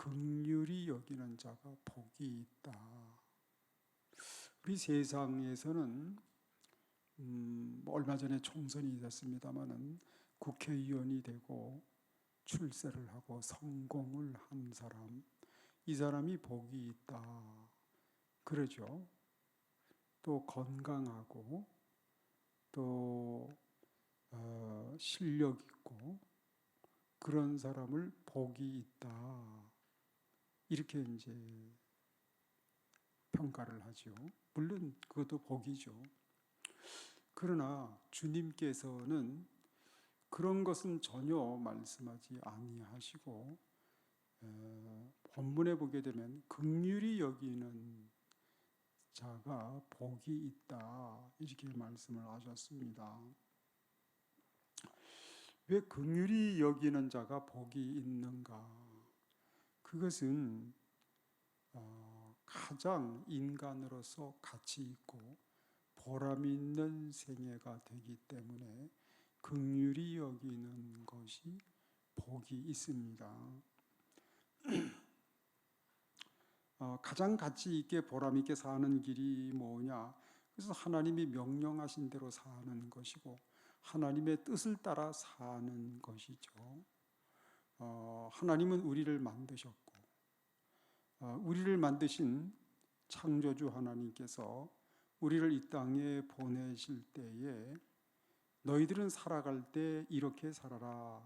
긍휼히 여기는 자가 복이 있다. 우리 세상에서는 얼마 전에 총선이 있었습니다마는 국회의원이 되고 출세를 하고 성공을 한 사람, 이 사람이 복이 있다. 그러죠. 또 건강하고 또 실력 있고 그런 사람을 복이 있다. 이렇게 이제 평가를 하죠. 물론 그것도 복이죠. 그러나 주님께서는 그런 것은 전혀 말씀하지 아니하시고 본문에 보게 되면 긍휼히 여기는 자가 복이 있다 이렇게 말씀을 하셨습니다. 왜 긍휼히 여기는 자가 복이 있는가? 그것은 가장 인간으로서 가치 있고 보람 있는 생애가 되기 때문에 긍휼히 여기는 것이 복이 있습니다. 가장 가치 있게 보람 있게 사는 길이 뭐냐? 그래서 하나님이 명령하신 대로 사는 것이고 하나님의 뜻을 따라 사는 것이죠. 하나님은 우리를 만드셨고 우리를 만드신 창조주 하나님께서 우리를 이 땅에 보내실 때에 너희들은 살아갈 때 이렇게 살아라.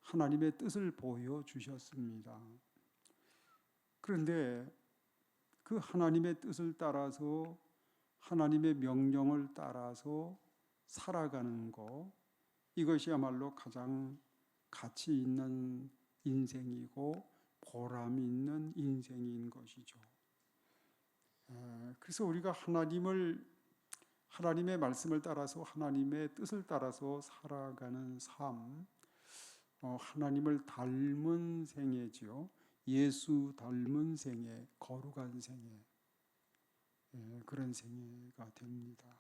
하나님의 뜻을 보여주셨습니다. 그런데 그 하나님의 뜻을 따라서 하나님의 명령을 따라서 살아가는 것, 이것이야말로 가장 가치 있는 인생이고 보람 있는 인생인 것이죠. 그래서 우리가 하나님의 말씀을 따라서 하나님의 뜻을 따라서 살아가는 삶, 하나님을 닮은 생애지요. 예수 닮은 생애, 거룩한 생애, 그런 생애가 됩니다.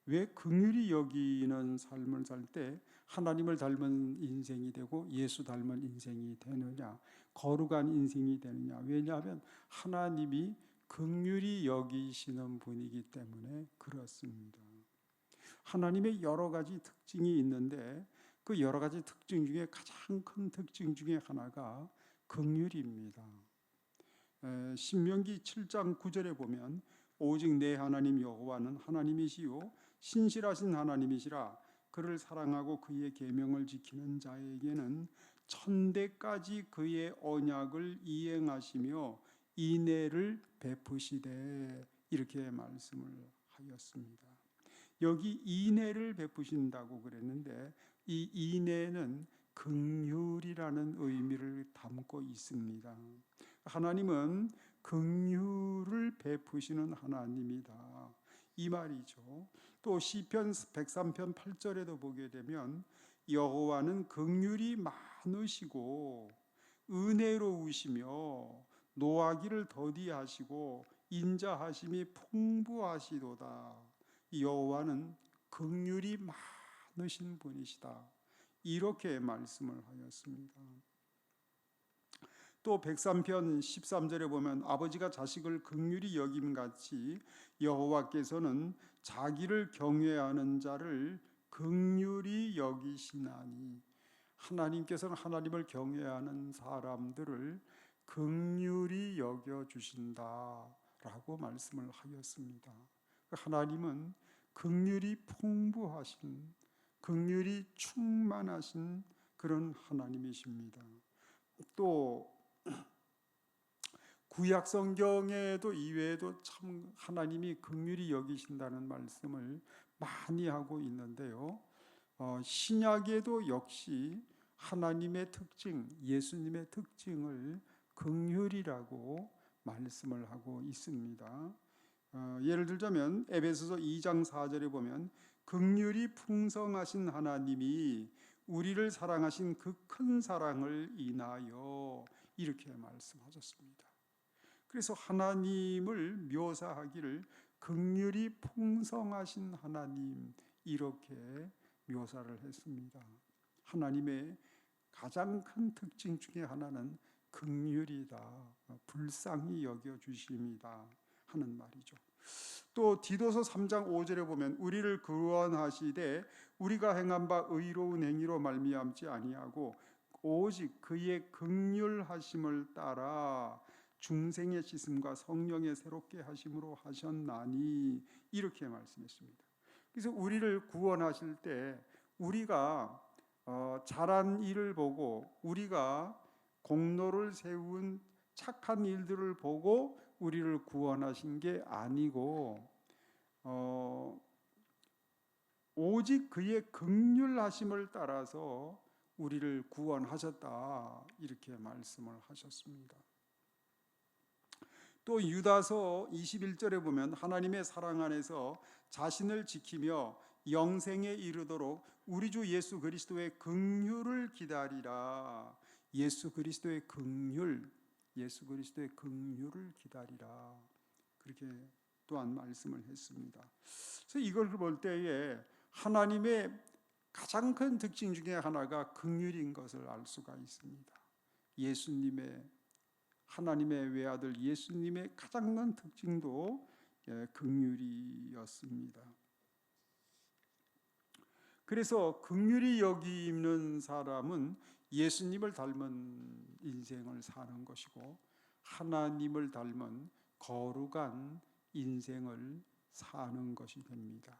왜 긍휼히 여기는 삶을 살 때 하나님을 닮은 인생이 되고 예수 닮은 인생이 되느냐, 거룩한 인생이 되느냐? 왜냐하면 하나님이 긍휼히 여기시는 분이기 때문에 그렇습니다. 하나님의 여러 가지 특징이 있는데 그 여러 가지 특징 중에 가장 큰 특징 중에 하나가 긍휼입니다. 신명기 7장 9절에 보면 오직 내 하나님 여호와는 하나님이시요 신실하신 하나님이시라. 그를 사랑하고 그의 계명을 지키는 자에게는 천대까지 그의 언약을 이행하시며 인애를 베푸시되, 이렇게 말씀을 하였습니다. 여기 인애를 베푸신다고 그랬는데 이 인애는 긍휼이라는 의미를 담고 있습니다. 하나님은 긍휼을 베푸시는 하나님이다, 이 말이죠. 또 시편 103편 8절에도 보게 되면 여호와는 긍휼이 많으시고 은혜로우시며 노하기를 더디하시고 인자하심이 풍부하시도다. 여호와는 긍휼이 많으신 분이시다, 이렇게 말씀을 하였습니다. 또 103편 13절에 보면 아버지가 자식을 긍휼히 여김같이 여호와께서는 자기를 경외하는 자를 긍휼히 여기시나니, 하나님께서는 하나님을 경외하는 사람들을 긍휼히 여겨주신다라고 말씀을 하였습니다. 하나님은 긍휼이 풍부하신, 긍휼이 충만하신 그런 하나님이십니다. 또 구약 성경에도 이외에도 참 하나님이 긍휼히 여기신다는 말씀을 많이 하고 있는데요. 신약에도 역시 하나님의 특징, 예수님의 특징을 긍휼이라고 말씀을 하고 있습니다. 예를 들자면 에베소서 2장 4절에 보면 긍휼이 풍성하신 하나님이 우리를 사랑하신 그 큰 사랑을 인하여, 이렇게 말씀하셨습니다. 그래서 하나님을 묘사하기를 긍휼이 풍성하신 하나님, 이렇게 묘사를 했습니다. 하나님의 가장 큰 특징 중에 하나는 긍휼이다, 불쌍히 여겨주심이다 하는 말이죠. 또 디도서 3장 5절에 보면 우리를 구원하시되 우리가 행한 바 의로운 행위로 말미암지 아니하고 오직 그의 긍휼하심을 따라 중생의 씻음과 성령의 새롭게 하심으로 하셨나니, 이렇게 말씀했습니다. 그래서 우리를 구원하실 때 우리가 잘한 일을 보고, 우리가 공로를 세운 착한 일들을 보고 우리를 구원하신 게 아니고 오직 그의 긍휼하심을 따라서 우리를 구원하셨다, 이렇게 말씀을 하셨습니다. 또 유다서 21절에 보면 하나님의 사랑 안에서 자신을 지키며 영생에 이르도록 우리 주 예수 그리스도의 긍휼을 기다리라. 예수 그리스도의 긍휼, 예수 그리스도의 긍휼을 기다리라, 그렇게 또한 말씀을 했습니다. 그래서 이걸 볼 때에 하나님의 가장 큰 특징 중에 하나가 긍휼인 것을 알 수가 있습니다. 예수님의, 하나님의 외아들 예수님의 가장 큰 특징도 긍휼이었습니다. 그래서 긍휼히 여기는 사람은 예수님을 닮은 인생을 사는 것이고 하나님을 닮은 거룩한 인생을 사는 것이 됩니다.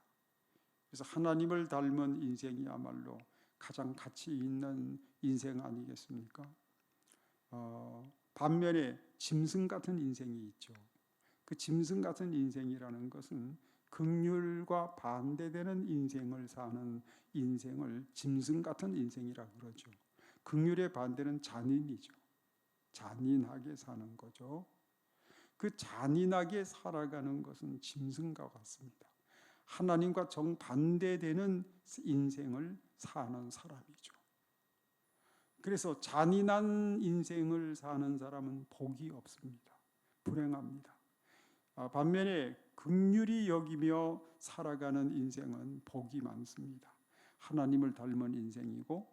그래서 하나님을 닮은 인생이야말로 가장 가치 있는 인생 아니겠습니까? 반면에 짐승 같은 인생이 있죠. 그 짐승 같은 인생이라는 것은 긍휼과 반대되는 인생을 사는 인생을 짐승 같은 인생이라고 그러죠. 긍휼의 반대는 잔인이죠. 잔인하게 사는 거죠. 그 잔인하게 살아가는 것은 짐승과 같습니다. 하나님과 정반대되는 인생을 사는 사람이죠. 그래서 잔인한 인생을 사는 사람은 복이 없습니다. 불행합니다. 반면에 긍휼히 여기며 살아가는 인생은 복이 많습니다. 하나님을 닮은 인생이고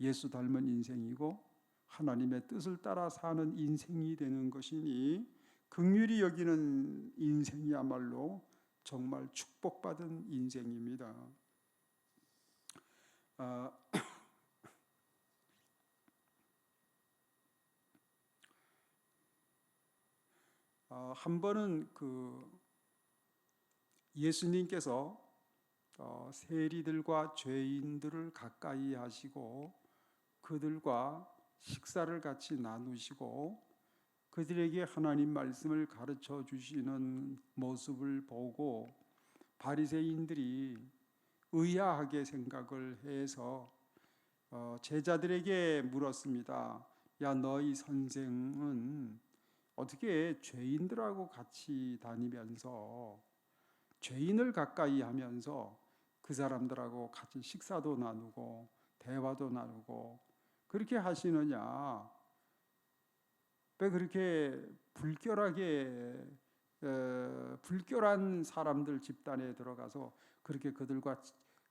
예수 닮은 인생이고 하나님의 뜻을 따라 사는 인생이 되는 것이니 긍휼히 여기는 인생이야말로 정말 축복받은 인생입니다. 한 번은 예수님께서 세리들과 죄인들을 가까이 하시고 그들과 식사를 같이 나누시고 그들에게 하나님 말씀을 가르쳐 주시는 모습을 보고 바리새인들이 의아하게 생각을 해서 제자들에게 물었습니다. 야, 너희 선생은 어떻게 죄인들하고 같이 다니면서 죄인을 가까이 하면서 그 사람들하고 같이 식사도 나누고 대화도 나누고 그렇게 하시느냐? 왜 그렇게 불결한 사람들 집단에 들어가서 그렇게 그들과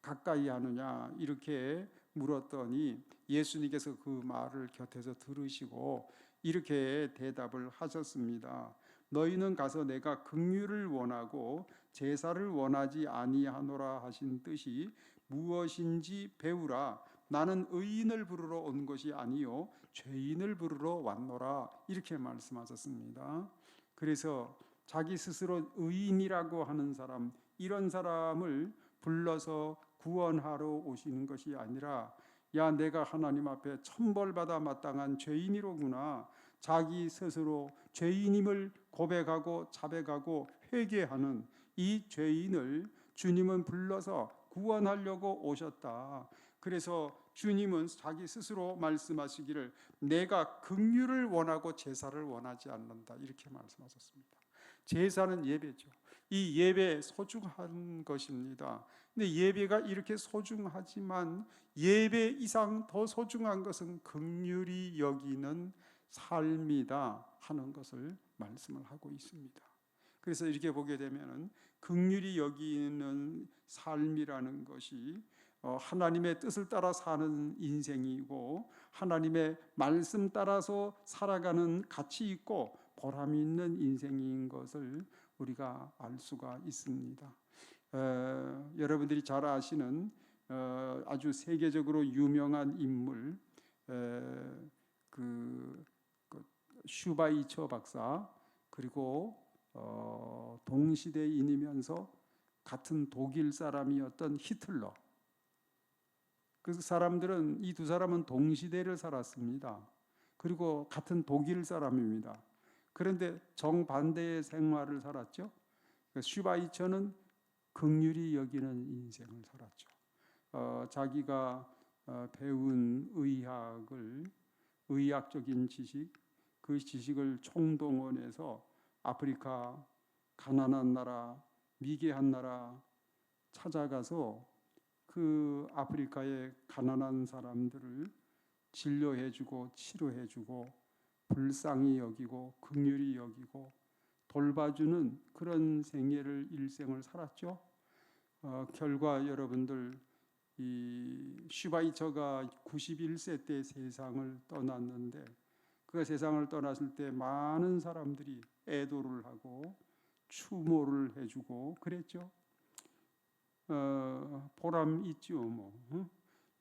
가까이 하느냐? 이렇게 물었더니 예수님께서 그 말을 곁에서 들으시고 이렇게 대답을 하셨습니다. 너희는 가서 내가 긍휼을 원하고 제사를 원하지 아니하노라 하신 뜻이 무엇인지 배우라. 나는 의인을 부르러 온 것이 아니요 죄인을 부르러 왔노라, 이렇게 말씀하셨습니다. 그래서 자기 스스로 의인이라고 하는 사람, 이런 사람을 불러서 구원하러 오시는 것이 아니라 야, 내가 하나님 앞에 천벌받아 마땅한 죄인이로구나, 자기 스스로 죄인임을 고백하고 자백하고 회개하는 이 죄인을 주님은 불러서 구원하려고 오셨다. 그래서 주님은 자기 스스로 말씀하시기를 내가 긍휼을 원하고 제사를 원하지 않는다, 이렇게 말씀하셨습니다. 제사는 예배죠. 이 예배 소중한 것입니다. 근데 예배가 이렇게 소중하지만 예배 이상 더 소중한 것은 긍휼히 여기는 삶이다 하는 것을 말씀을 하고 있습니다. 그래서 이렇게 보게 되면 긍휼히 여기는 삶이라는 것이 하나님의 뜻을 따라 사는 인생이고 하나님의 말씀 따라서 살아가는 가치 있고 보람 있는 인생인 것을 우리가 알 수가 있습니다. 여러분들이 잘 아시는 아주 세계적으로 유명한 인물 그 슈바이처 박사, 그리고 동시대인이면서 같은 독일 사람이었던 히틀러. 그 사람들은, 이 두 사람은 동시대를 살았습니다. 그리고 같은 독일 사람입니다. 그런데 정반대의 생활을 살았죠. 슈바이처는 긍휼히 여기는 인생을 살았죠. 자기가 배운 의학적인 지식, 그 지식을 총동원해서 아프리카 가난한 나라, 미개한 나라 찾아가서 그 아프리카의 가난한 사람들을 진료해주고 치료해주고 불쌍히 여기고 긍휼히 여기고 돌봐주는 그런 일생을 살았죠. 결과 여러분들, 이 슈바이처가 91세 때 세상을 떠났는데, 그가 세상을 떠났을 때 많은 사람들이 애도를 하고 추모를 해주고 그랬죠. 보람 있죠, 뭐.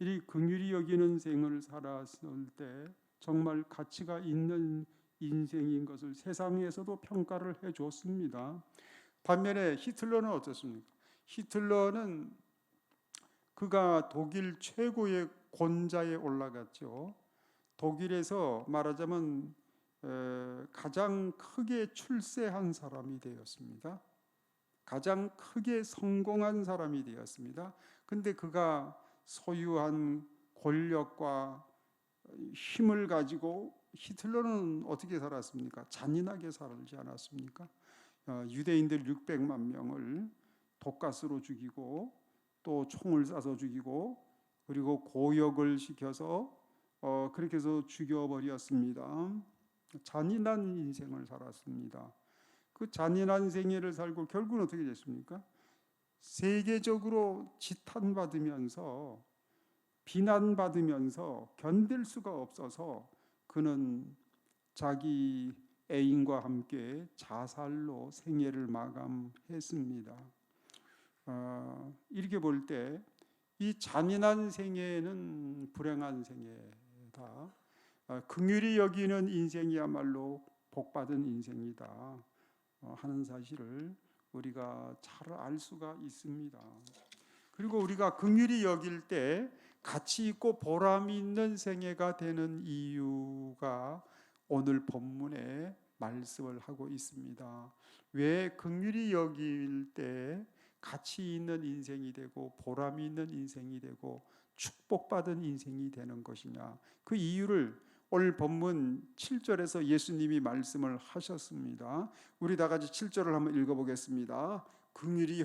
이 긍휼히 여기는 생을 살았을 때 정말 가치가 있는 인생인 것을 세상에서도 평가를 해줬습니다. 반면에 히틀러는 어떻습니까? 히틀러는 그가 독일 최고의 권좌에 올라갔죠. 독일에서 말하자면 가장 크게 출세한 사람이 되었습니다. 가장 크게 성공한 사람이 되었습니다. 근데 그가 소유한 권력과 힘을 가지고 히틀러는 어떻게 살았습니까? 잔인하게 살지 않았습니까? 유대인들 600만 명을 독가스로 죽이고 또 총을 쏴서 죽이고 그리고 고역을 시켜서 그렇게 해서 죽여버렸습니다. 잔인한 인생을 살았습니다. 그 잔인한 생애를 살고 결국은 어떻게 됐습니까? 세계적으로 지탄받으면서 비난받으면서 견딜 수가 없어서 그는 자기 애인과 함께 자살로 생애를 마감했습니다. 이렇게 볼 때 이 잔인한 생애는 불행한 생애다. 긍휼히 여기는 인생이야말로 복받은 인생이다 하는 사실을 우리가 잘 알 수가 있습니다. 그리고 우리가 긍휼히 여길 때 가치 있고 보람 있는 생애가 되는 이유가 오늘 본문에 말씀을 하고 있습니다. 왜 긍휼히 여길 때 가치 있는 인생이 되고 보람 있는 인생이 되고 축복받은 인생이 되는 것이냐? 그 이유를 오늘 본문 7절에서 예수님이 말씀을 하셨습니다. 우리 다 같이 7절을 한번 읽어보겠습니다. 긍휼히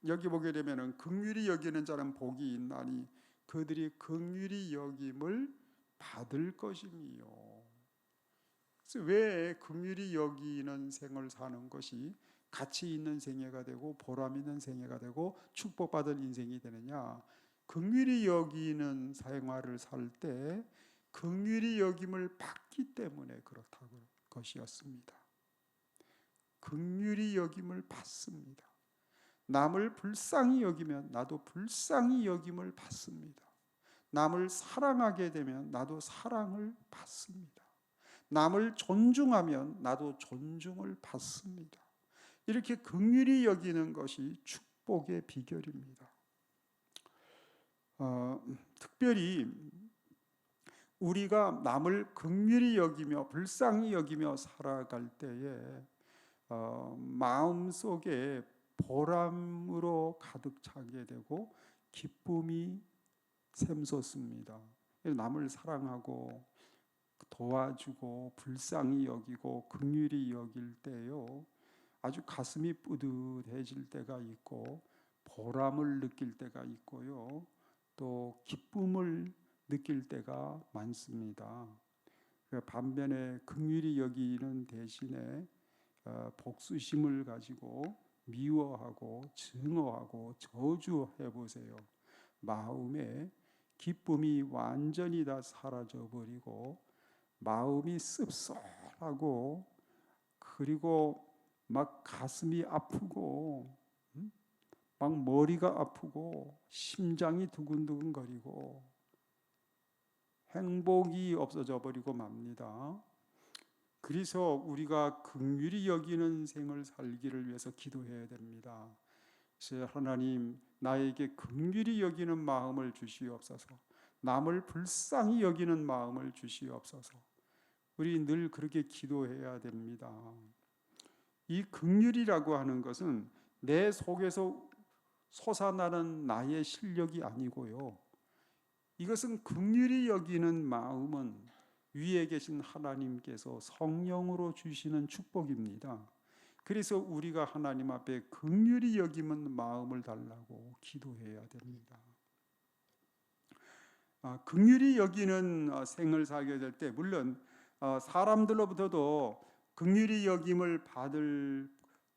여기 보게 되면은 긍휼히 여기는 자는 복이 있나니 그들이 긍휼히 여김을 받을 것이니요. 그래서 왜 긍휼히 여기는 생을 사는 것이 가치 있는 생애가 되고 보람 있는 생애가 되고 축복받은 인생이 되느냐? 긍휼히 여기는 생활을 살 때 긍휼히 여김을 받기 때문에 그렇다고 것이었습니다. 긍휼히 여김을 받습니다. 남을 불쌍히 여기면 나도 불쌍히 여김을 받습니다. 남을 사랑하게 되면 나도 사랑을 받습니다. 남을 존중하면 나도 존중을 받습니다. 이렇게 긍휼히 여기는 것이 축복의 비결입니다. 특별히 우리가 남을 긍휼히 여기며 불쌍히 여기며 살아갈 때에 마음속에 보람으로 가득 차게 되고 기쁨이 샘솟습니다. 남을 사랑하고 도와주고 불쌍히 여기고 긍휼히 여길 때요, 아주 가슴이 뿌듯해질 때가 있고 보람을 느낄 때가 있고요, 또 기쁨을 느낄 때가 많습니다. 그 반면에 긍휼히 여기는 대신에 복수심을 가지고 미워하고 증오하고 저주해 보세요. 마음에 기쁨이 완전히 다 사라져 버리고 마음이 씁쓸하고 그리고 막 가슴이 아프고 막 머리가 아프고 심장이 두근두근거리고 행복이 없어져 버리고 맙니다. 그래서 우리가 긍휼히 여기는 생을 살기를 위해서 기도해야 됩니다. 그래서 하나님, 나에게 긍휼히 여기는 마음을 주시옵소서. 남을 불쌍히 여기는 마음을 주시옵소서. 우리 늘 그렇게 기도해야 됩니다. 이 긍휼이라고 하는 것은 내 속에서 솟아나는 나의 실력이 아니고요. 이것은 긍휼히 여기는 마음은 위에 계신 하나님께서 성령으로 주시는 축복입니다. 그래서 우리가 하나님 앞에 긍휼히 여기는 마음을 달라고 기도해야 됩니다. 긍휼히 여기는 생을 살게 될 때 물론 사람들로부터도 긍휼히 여김을 받을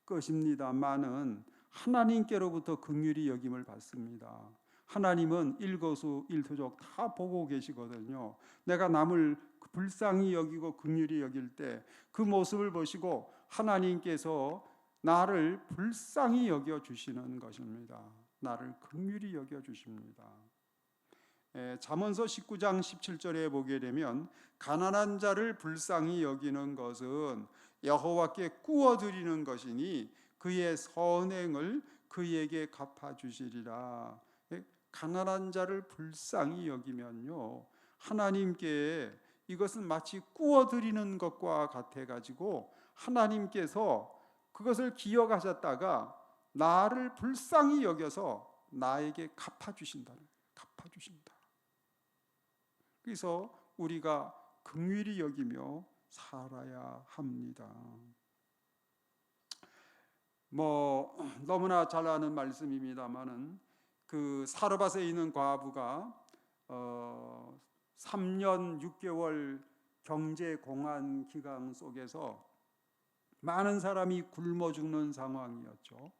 것입니다만은 하나님께로부터 긍휼히 여김을 받습니다. 하나님은 일거수일투족 다 보고 계시거든요. 내가 남을 불쌍히 여기고 긍휼히 여길 때 그 모습을 보시고 하나님께서 나를 불쌍히 여겨 주시는 것입니다. 나를 긍휼히 여겨 주십니다. 잠언서 19장 17절에 보게 되면 가난한 자를 불쌍히 여기는 것은 여호와께 꾸어드리는 것이니 그의 선행을 그에게 갚아주시리라. 가난한 자를 불쌍히 여기면요, 하나님께 이것은 마치 꾸어드리는 것과 같아가지고 하나님께서 그것을 기억하셨다가 나를 불쌍히 여겨서 나에게 갚아주신다. 그래서 우리가 긍휼히 여기며 살아야 합니다. 너무나 잘 아는 말씀입니다만은 그 사르밧에 있는 과부가 3년 6개월 경제 공황 기간 속에서 많은 사람이 굶어 죽는 상황이었죠.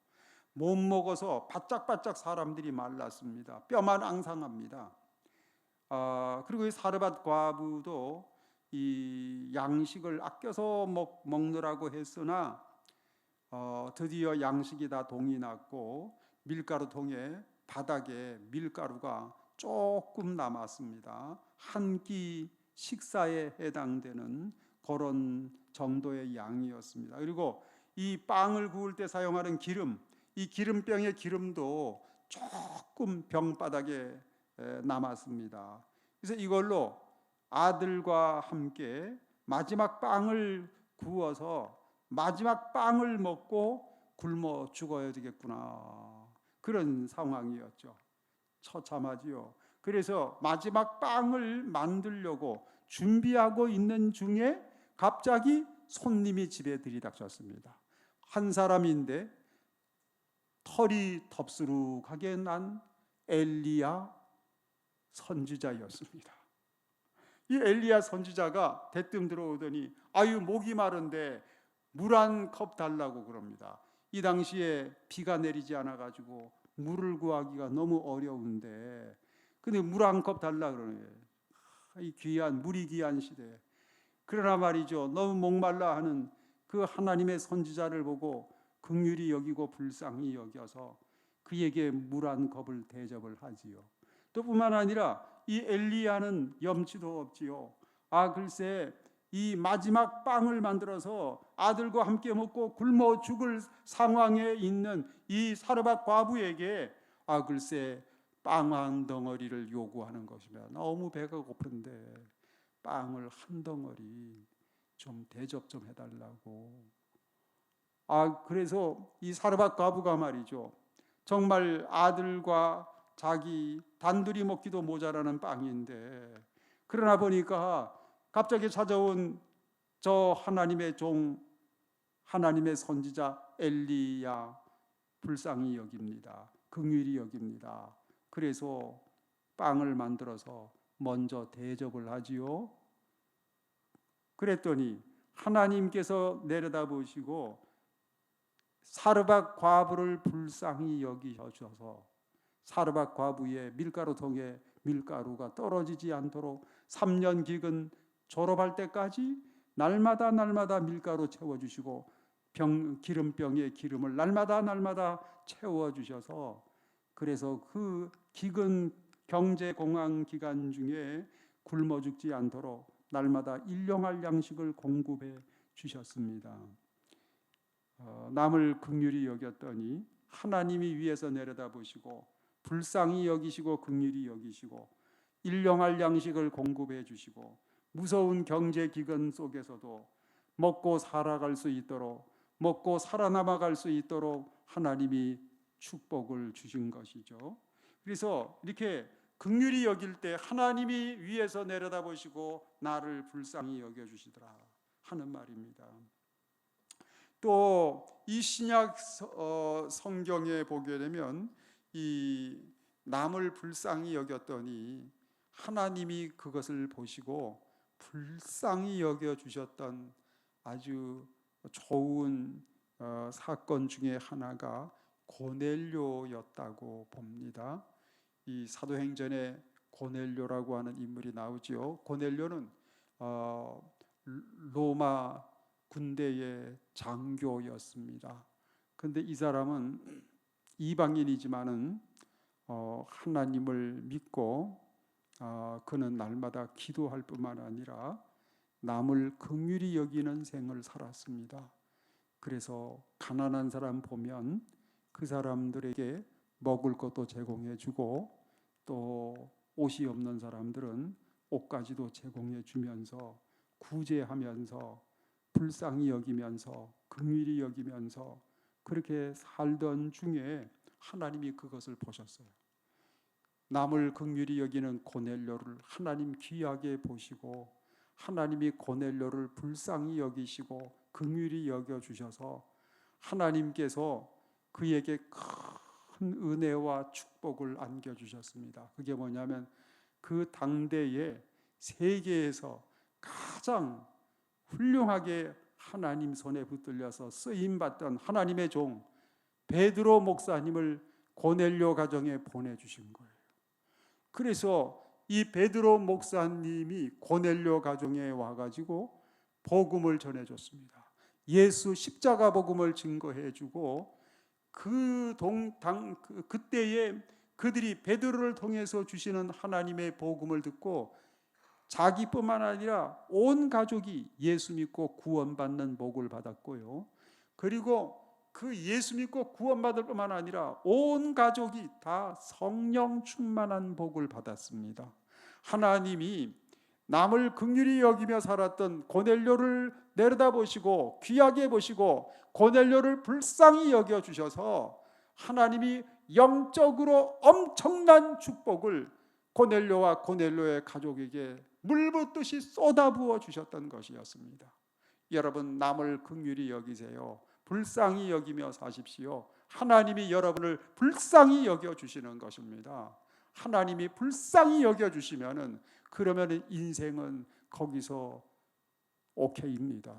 못 먹어서 바짝바짝 사람들이 말랐습니다. 뼈만 앙상합니다. 그리고 이 사르밧 과부도 이 양식을 아껴서 먹느라고 했으나 드디어 양식이 다 동이 났고 밀가루통에 바닥에 밀가루가 조금 남았습니다. 한 끼 식사에 해당되는 그런 정도의 양이었습니다. 그리고 이 빵을 구울 때 사용하는 기름, 이 기름병의 기름도 조금 병바닥에 남았습니다. 그래서 이걸로 아들과 함께 마지막 빵을 구워서 마지막 빵을 먹고 굶어 죽어야 되겠구나, 그런 상황이었죠. 처참하지요. 그래서 마지막 빵을 만들려고 준비하고 있는 중에 갑자기 손님이 집에 들이닥쳤습니다. 한 사람인데 털이 덥수룩하게 난 엘리야 선지자였습니다. 이 엘리야 선지자가 대뜸 들어오더니 목이 마른데 물 한 컵 달라고 그럽니다. 이 당시에 비가 내리지 않아 가지고 물을 구하기가 너무 어려운데 근데 물 한 컵 달라 그러네. 이 귀한 물이 귀한 시대. 그러나 말이죠, 너무 목말라 하는 그 하나님의 선지자를 보고 긍휼히 여기고 불쌍히 여겨서 그에게 물 한 컵을 대접을 하지요. 또 뿐만 아니라 이 엘리야는 염치도 없지요. 글쎄 이 마지막 빵을 만들어서 아들과 함께 먹고 굶어 죽을 상황에 있는 이 사르밧 과부에게 글쎄 빵 한 덩어리를 요구하는 것이면 너무 배가 고픈데 빵을 한 덩어리 좀 대접 좀 해달라고. 그래서 이 사르밧 과부가 말이죠, 정말 아들과 자기 단둘이 먹기도 모자라는 빵인데 그러나 보니까 갑자기 찾아온 저 하나님의 종, 하나님의 선지자 엘리야 불쌍히 여깁니다. 긍휼히 여깁니다. 그래서 빵을 만들어서 먼저 대접을 하지요. 그랬더니 하나님께서 내려다보시고 사르밧 과부를 불쌍히 여기셔서 사르밧 과부의 밀가루통에 밀가루가 떨어지지 않도록 3년 기근 졸업할 때까지 날마다 밀가루 채워주시고 기름병에 기름을 날마다 채워주셔서, 그래서 그 기근 경제공황 기간 중에 굶어 죽지 않도록 날마다 일용할 양식을 공급해 주셨습니다. 남을 긍휼히 여겼더니 하나님이 위에서 내려다보시고 불쌍히 여기시고 긍휼히 여기시고 일용할 양식을 공급해 주시고 무서운 경제 기근 속에서도 먹고 살아갈 수 있도록, 먹고 살아남아갈 수 있도록 하나님이 축복을 주신 것이죠. 그래서 이렇게 긍휼히 여길 때 하나님이 위에서 내려다보시고 나를 불쌍히 여겨주시더라 하는 말입니다. 또 이 신약 성경에 보게 되면 이 남을 불쌍히 여겼더니 하나님이 그것을 보시고 불쌍히 여겨주셨던 아주 좋은 사건 중에 하나가 고넬료였다고 봅니다. 이 사도행전에 고넬료라고 하는 인물이 나오지요. 고넬료는 로마 군대의 장교였습니다. 그런데 이 사람은 이방인이지만은 하나님을 믿고 그는 날마다 기도할 뿐만 아니라 남을 긍휼히 여기는 생을 살았습니다. 그래서 가난한 사람 보면 그 사람들에게 먹을 것도 제공해 주고, 또 옷이 없는 사람들은 옷까지도 제공해 주면서 구제하면서 불쌍히 여기면서 긍휼히 여기면서 그렇게 살던 중에 하나님이 그것을 보셨어요. 남을 긍휼히 여기는 고넬료를 하나님 귀하게 보시고 하나님이 고넬료를 불쌍히 여기시고 긍휼히 여겨주셔서 하나님께서 그에게 큰 은혜와 축복을 안겨주셨습니다. 그게 뭐냐면 그 당대에 세계에서 가장 훌륭하게 하나님 손에 붙들려서 쓰임받던 하나님의 종 베드로 목사님을 고넬료 가정에 보내주신 거예요. 그래서 이 베드로 목사님이 고넬료 가정에 와가지고 복음을 전해줬습니다. 예수 십자가 복음을 증거해주고 그때에 그들이 베드로를 통해서 주시는 하나님의 복음을 듣고 자기뿐만 아니라 온 가족이 예수 믿고 구원받는 복을 받았고요. 그리고 그 예수 믿고 구원받을 뿐만 아니라 온 가족이 다 성령 충만한 복을 받았습니다. 하나님이 남을 긍휼히 여기며 살았던 고넬료를 내려다보시고 귀하게 보시고 고넬료를 불쌍히 여겨주셔서 하나님이 영적으로 엄청난 축복을 고넬료와 고넬료의 가족에게 물붓듯이 쏟아부어 주셨던 것이었습니다. 여러분, 남을 긍휼히 여기세요. 불쌍히 여기며 사십시오. 하나님이 여러분을 불쌍히 여겨주시는 것입니다. 하나님이 불쌍히 여겨주시면은 그러면 인생은 거기서 오케이입니다.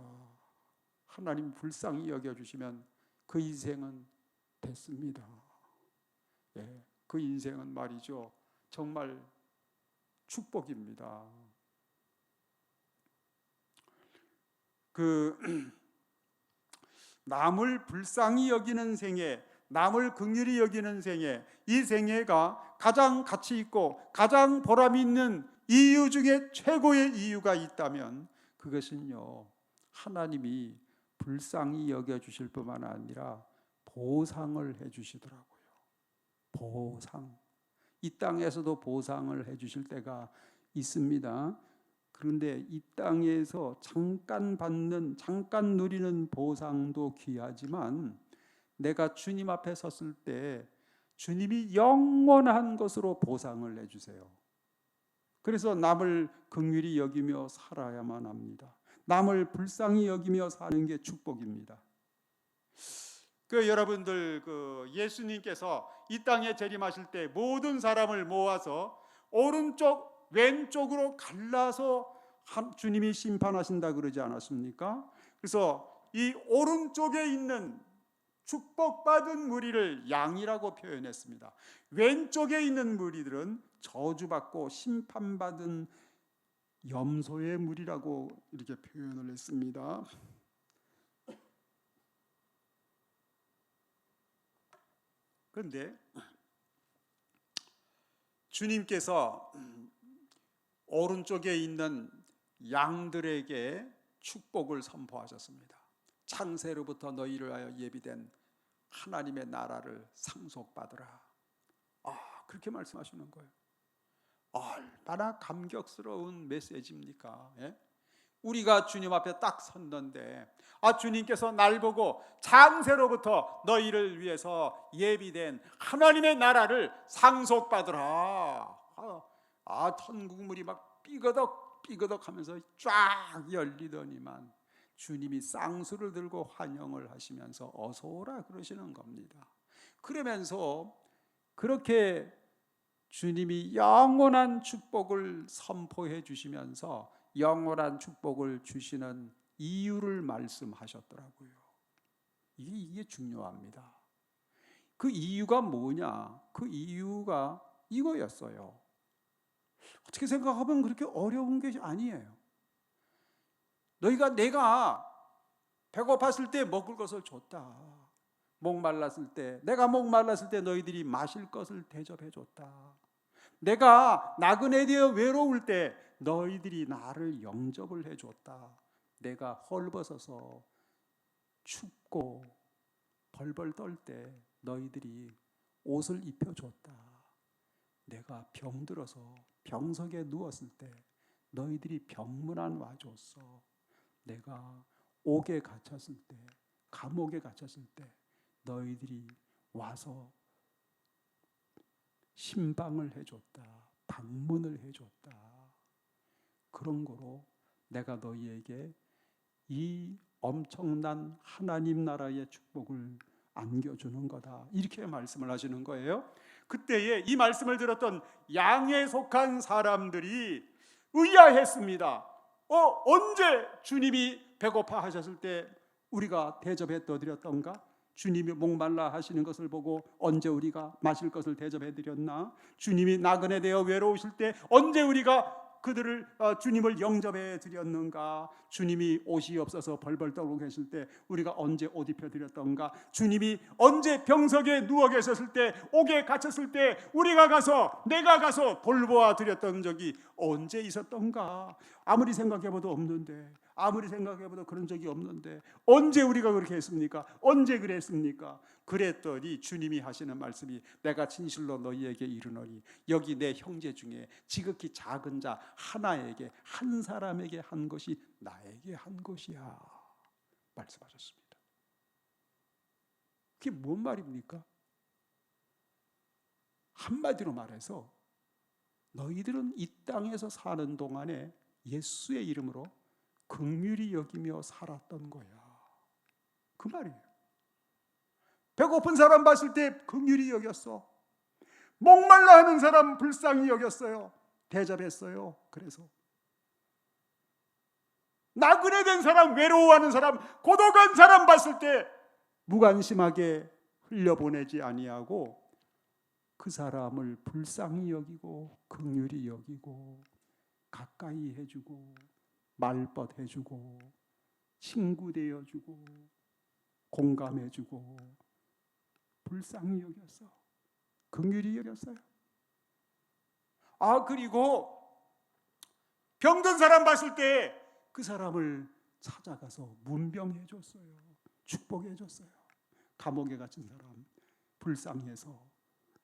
하나님 불쌍히 여겨주시면 그 인생은 됐습니다. 예, 그 인생은 말이죠, 정말 축복입니다. 남을 불쌍히 여기는 생애, 남을 긍휼히 여기는 생애, 이 생애가 가장 가치 있고 가장 보람 있는 이유 중에 최고의 이유가 있다면 그것은요, 하나님이 불쌍히 여겨주실 뿐만 아니라 보상을 해주시더라고요. 보상. 이 땅에서도 보상을 해주실 때가 있습니다. 그런데 이 땅에서 잠깐 누리는 보상도 귀하지만 내가 주님 앞에 섰을 때 주님이 영원한 것으로 보상을 해주세요. 그래서 남을 긍휼히 여기며 살아야만 합니다. 남을 불쌍히 여기며 사는 게 축복입니다. 여러분들 예수님께서 이 땅에 재림하실 때 모든 사람을 모아서 오른쪽 왼쪽으로 갈라서 주님이 심판하신다 그러지 않았습니까? 그래서 이 오른쪽에 있는 축복받은 무리를 양이라고 표현했습니다. 왼쪽에 있는 무리들은 저주받고 심판받은 염소의 무리라고 이렇게 표현을 했습니다. 그런데 주님께서 오른쪽에 있는 양들에게 축복을 선포하셨습니다. 창세로부터 너희를 하여 예비된 하나님의 나라를 상속받으라. 그렇게 말씀하시는 거예요. 얼마나 감격스러운 메시지입니까? 예? 우리가 주님 앞에 딱 섰는데 주님께서 날 보고 창세로부터 너희를 위해서 예비된 하나님의 나라를 상속받으라. 천국문이 막 삐그덕 하면서 쫙 열리더니만 주님이 쌍수를 들고 환영을 하시면서 어서 오라 그러시는 겁니다. 그러면서 그렇게 주님이 영원한 축복을 선포해 주시면서 영원한 축복을 주시는 이유를 말씀하셨더라고요. 이게 중요합니다. 그 이유가 뭐냐? 그 이유가 이거였어요. 어떻게 생각하면 그렇게 어려운 게 아니에요. 내가 배고팠을 때 먹을 것을 줬다. 내가 목말랐을 때 너희들이 마실 것을 대접해 줬다. 내가 나그네 되어 외로울 때 너희들이 나를 영접을 해 줬다. 내가 헐벗어서 춥고 벌벌 떨 때 너희들이 옷을 입혀 줬다. 내가 병들어서 병석에 누웠을 때 너희들이 병문안 와줬어. 내가 옥에 갇혔을 때, 감옥에 갇혔을 때 너희들이 와서 신방을 해줬다. 방문을 해줬다. 그런 거로 내가 너희에게 이 엄청난 하나님 나라의 축복을 안겨주는 거다. 이렇게 말씀을 하시는 거예요. 그때에 이 말씀을 들었던 양에 속한 사람들이 의아했습니다. 언제 주님이 배고파 하셨을 때 우리가 대접해 드렸던가? 주님이 목말라 하시는 것을 보고 언제 우리가 마실 것을 대접해 드렸나? 주님이 나그네 되어 외로우실 때 언제 우리가 주님을 영접해 드렸는가? 주님이 옷이 없어서 벌벌 떨고 계실 때 우리가 언제 옷 입혀 드렸던가? 주님이 언제 병석에 누워 계셨을 때, 옥에 갇혔을 때 내가 가서 돌보아 드렸던 적이 언제 있었던가? 아무리 생각해봐도 없는데, 아무리 생각해봐도 그런 적이 없는데 언제 우리가 그렇게 했습니까? 언제 그랬습니까? 그랬더니 주님이 하시는 말씀이 내가 진실로 너희에게 이르노니 여기 내 형제 중에 지극히 작은 자 하나에게, 한 사람에게 한 것이 나에게 한 것이야 말씀하셨습니다. 그게 뭔 말입니까? 한마디로 말해서 너희들은 이 땅에서 사는 동안에 예수의 이름으로 긍휼히 여기며 살았던 거야. 그 말이에요. 배고픈 사람 봤을 때 긍휼히 여겼어. 목말라 하는 사람 불쌍히 여겼어요. 대접했어요. 그래서 나그네 된 사람, 외로워하는 사람, 고독한 사람 봤을 때 무관심하게 흘려보내지 아니하고 그 사람을 불쌍히 여기고 긍휼히 여기고 가까이 해주고 말벗 해주고 친구 되어주고 공감해주고 불쌍히 여겼어. 긍휼히 여겼어요. 그리고 병든 사람 봤을 때 그 사람을 찾아가서 문병해줬어요. 축복해줬어요. 감옥에 갇힌 사람 불쌍해서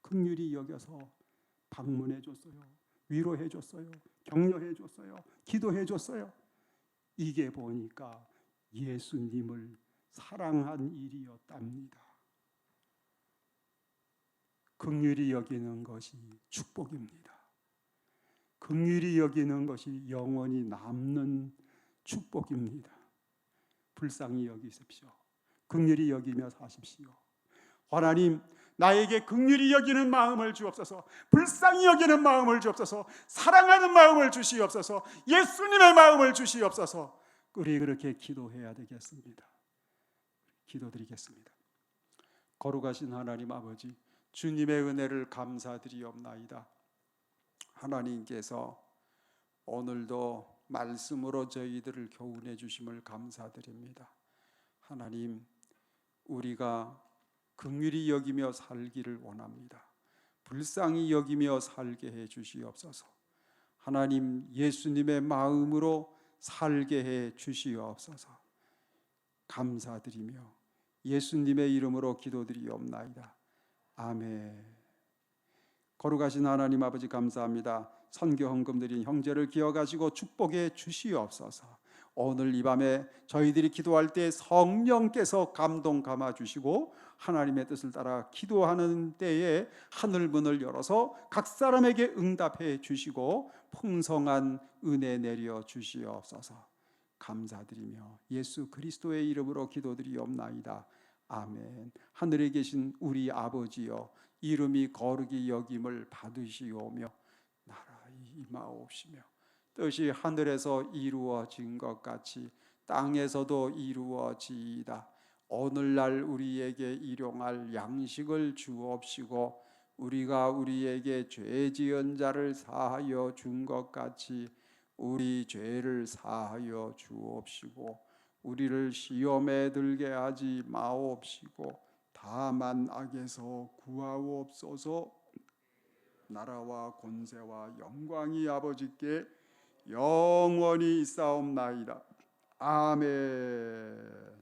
긍휼히 여겨서 방문해줬어요. 위로해줬어요. 격려해줬어요. 기도해줬어요. 이게 보니까 예수님을 사랑한 일이었답니다. 긍휼히 여기는 것이 축복입니다. 긍휼히 여기는 것이 영원히 남는 축복입니다. 불쌍히 여기십시오. 긍휼히 여기며 사십시오. 하나님, 나에게 긍휼히 여기는 마음을 주옵소서. 불쌍히 여기는 마음을 주옵소서. 사랑하는 마음을 주시옵소서. 예수님의 마음을 주시옵소서. 우리 그렇게 기도해야 되겠습니다. 기도드리겠습니다. 거룩하신 하나님 아버지, 주님의 은혜를 감사드리옵나이다. 하나님께서 오늘도 말씀으로 저희들을 교훈해 주심을 감사드립니다. 하나님, 우리가 긍휼히 여기며 살기를 원합니다. 불쌍히 여기며 살게 해 주시옵소서. 하나님, 예수님의 마음으로 살게 해 주시옵소서. 감사드리며 예수님의 이름으로 기도드리옵나이다. 아멘. 거룩하신 하나님 아버지, 감사합니다. 선교 헌금 드린 형제를 기억하시고 축복해 주시옵소서. 오늘 이 밤에 저희들이 기도할 때 성령께서 감동 감아 주시고 하나님의 뜻을 따라 기도하는 때에 하늘 문을 열어서 각 사람에게 응답해 주시고 풍성한 은혜 내려 주시옵소서. 감사드리며 예수 그리스도의 이름으로 기도드리옵나이다. 아멘. 하늘에 계신 우리 아버지여, 이름이 거룩히 여김을 받으시오며 나라의 임하옵시며 뜻이 하늘에서 이루어진 것 같이 땅에서도 이루어지이다. 오늘날 우리에게 일용할 양식을 주옵시고 우리가 우리에게 죄 지은 자를 사하여 준 것 같이 우리 죄를 사하여 주옵시고 우리를 시험에 들게 하지 마옵시고 다만 악에서 구하옵소서. 나라와 권세와 영광이 아버지께 영원히 있사옵나이다. 아멘.